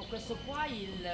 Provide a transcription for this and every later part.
questo qua il...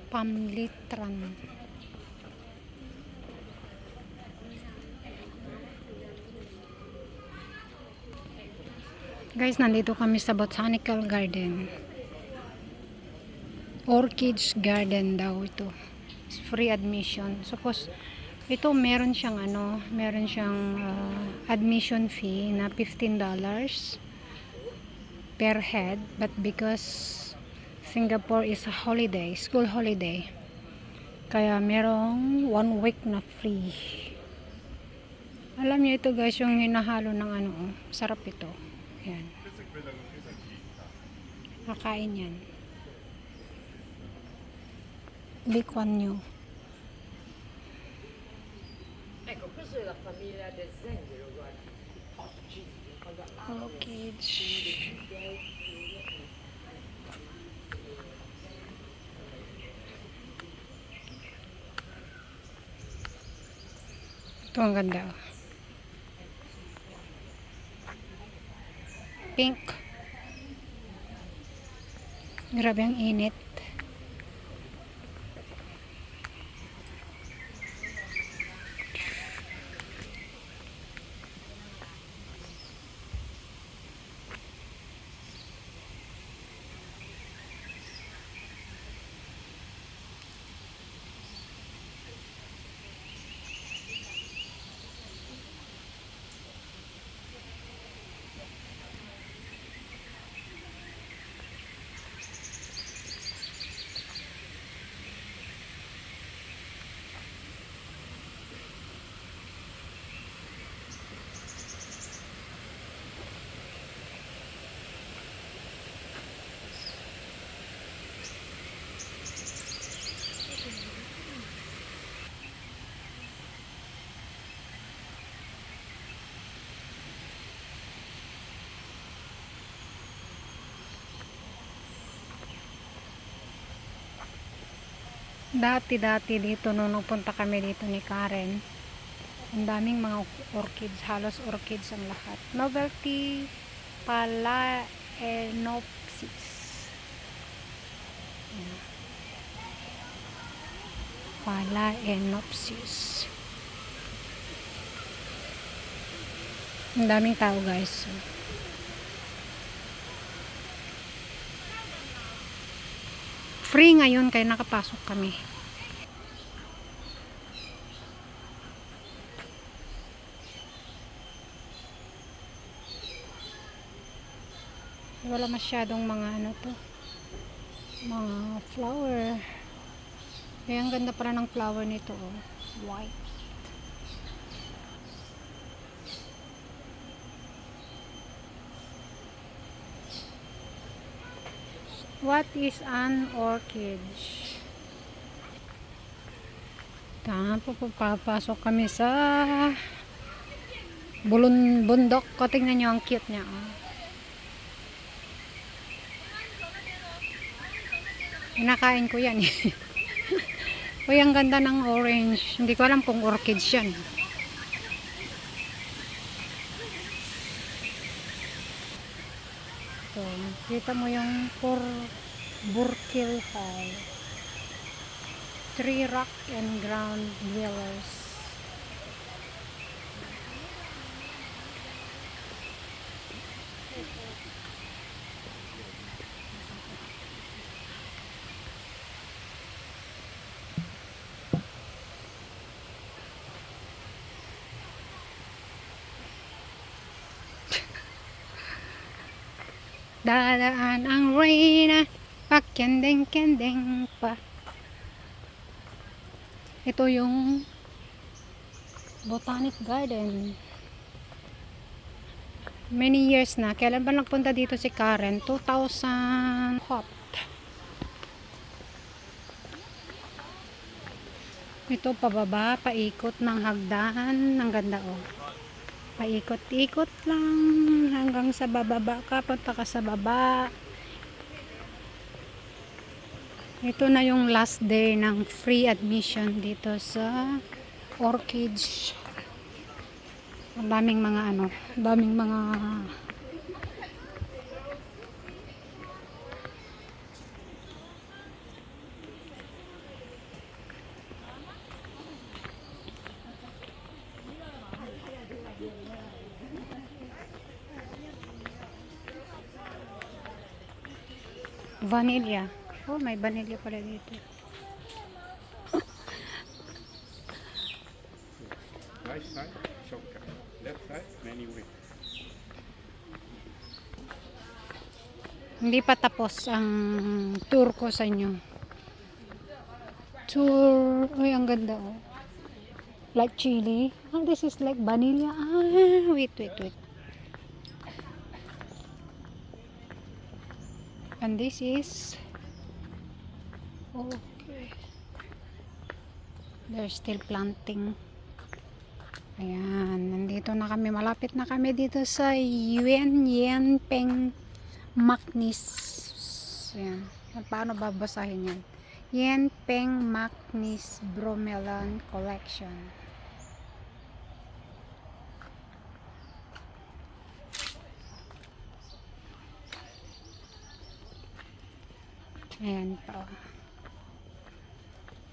Pamlitran. Guys, nandito kami sa Botanical Garden. Orchids Garden daw ito. It's free admission. Suppose ito meron siyang admission fee na $15 per head, but because Singapore is a holiday, school holiday, kaya merong 1 week na free. Alam niyo ito guys, yung hinahalo ng sarap ito. Yan. Kakain yan. Likwan nyo. Ecco, questo è la famiglia del zenzero, guarda. Orchids. Ito ang ganda. Pink. Grabe ang init. Dati dito nung nagpunta kami dito ni Karen, ang daming mga orchids, halos orchids ang lahat. Novelty Phalaenopsis. Phalaenopsis. Ang daming tao guys. Free ngayon kaya nakapasok kami. Wala masyadong mga mga flower. Kaya ang ganda pala ng flower nito, oh. White. What is an orchid? Papasok kami sa bundok. Tingnan nyo ang cute niya. Oh. Kinakain ko yan. Uy, ang ganda ng orange. Hindi ko alam kung orchids yan. So, kita mo yung Burkill Hall. Tree rock and ground dwellers. Dadaan ang reyna, pakyendeng-kendeng pa. Ito yung Botanic Garden. Many years na. Kailan ba nagpunta dito si Karen? 2000 hot. Ito pababa, paikot ng hagdan. Ang ganda oh. Paikot-ikot lang hanggang sa bababa ka. Punta ka sa baba. Ito na yung last day ng free admission dito sa Orchids. Ang daming mga daming mga vanilla. Oh, may vanilla pala dito. Right side, shortcut. Left side, many way. Hindi pa tapos ang tour ko sa inyo. Tour. Uy, ang ganda oh. Like chili. Oh, this is like vanilla. Ah, wait. And this is okay. They're still planting. Ayan, nandito na kami. Malapit na kami dito sa Yanpeng Macnis. Ayan. Paano babasahin yan? Yanpeng Macnis Bromelon Collection. Ayan pa.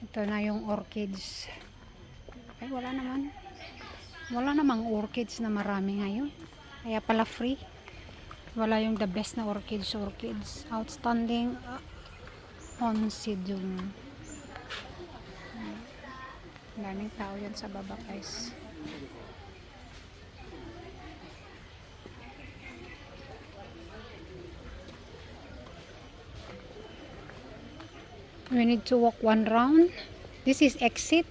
Ito na yung orchids. Ay, wala namang orchids na marami ngayon. Kaya pala free. Wala yung the best na orchids. Outstanding Oncidium. Daming tao yan sa baba, guys. We need to walk one round. This is exit.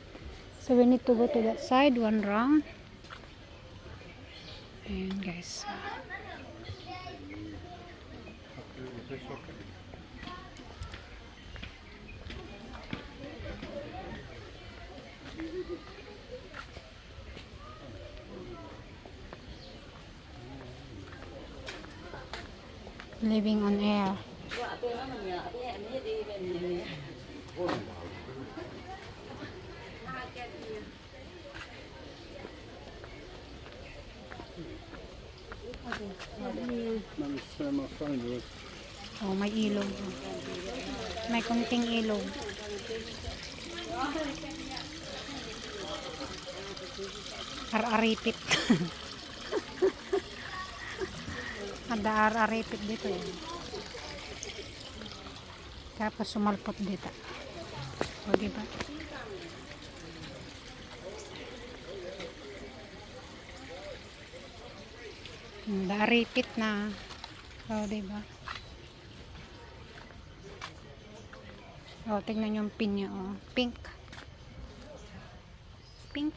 So we need to go to that side one round. Ayan, guys. Living on air. Managed to turn my phone with. Oh, may ilog. May kunting ilog. Ar-aripit. Ada ar-aripit dito eh. Tapos sumalpot dito. O, diba? Aripit na. O, diba? O, tingnan yung pin niya. O, pink. Pink.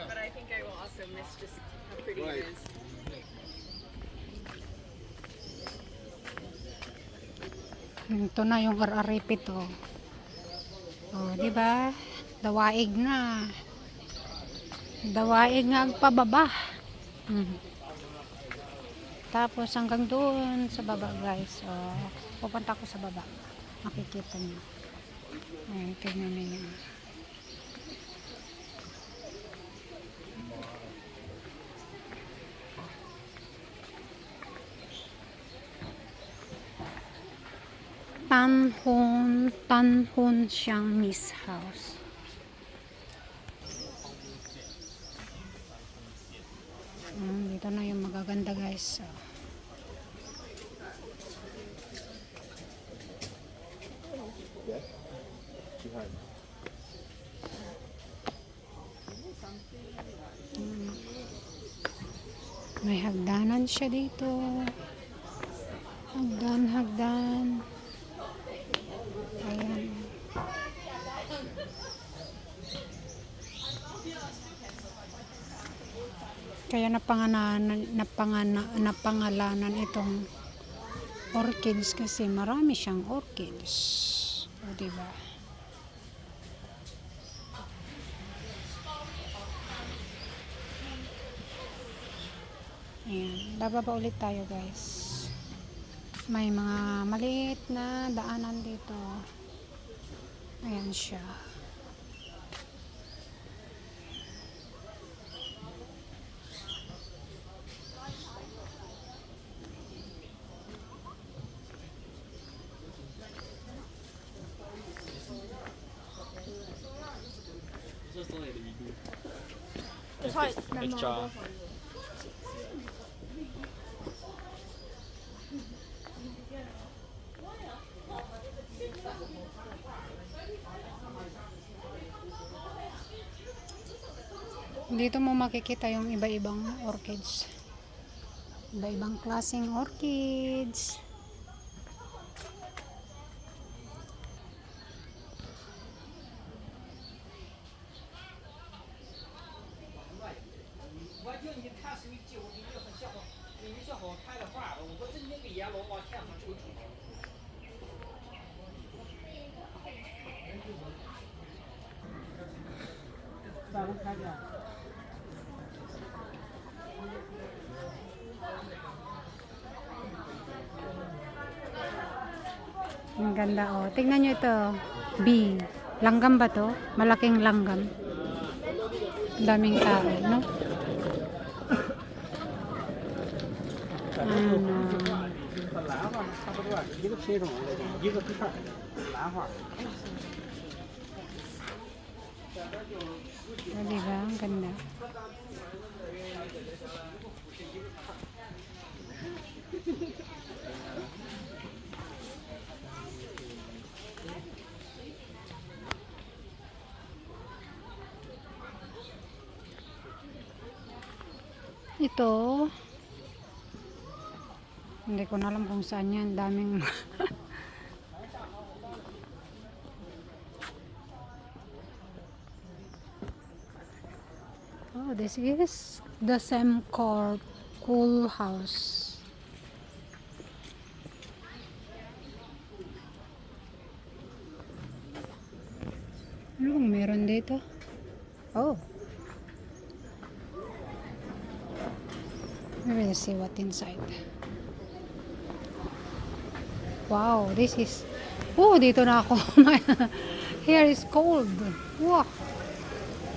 But I think I will also miss just how pretty it is. Ito na yung ar-aripit oh. Oh, di ba? Dawaig na. Dawaig nga agpababa. Tapos hanggang doon sa baba, guys. So, pupunta ko sa baba. Makikita niyo. Ayan, tingnan niyo. Tanhon Siang Miss House. Dito na yung magaganda, guys. May hagdanan siya dito. Hagdan. Ayan. Kaya napangalanan itong orchids kasi marami siyang orchids. O, diba? Ayan. Bababa ulit tayo, guys. May mga maliit na daanan dito. Ayan siya. Extra. Dito mo makikita yung iba-ibang orchids. Iba-ibang klaseng orchids. Ang ganda, oh. Tingnan nyo ito. B. Langgam ba to? Malaking langgam. Daming tao, no? Diba? Ang ganda. Ito, hindi ko na alam kung saan yan. Daming oh, this is the Semcor Cool House. Ano kung meron dito? Oh, let's see what inside. Wow, this is... Oh, dito na ako. Here is cold. Wow.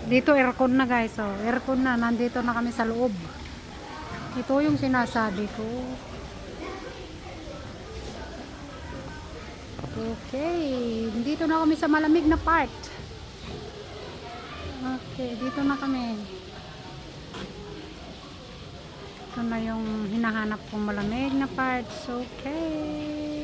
Dito aircon na, guys. Oh, aircon na. Nandito na kami sa loob. Ito yung sinasabi ko. Okay. Dito na kami sa malamig na part. Okay, dito na kami. Ito na yung hinahanap kong malamig na parts. Okay.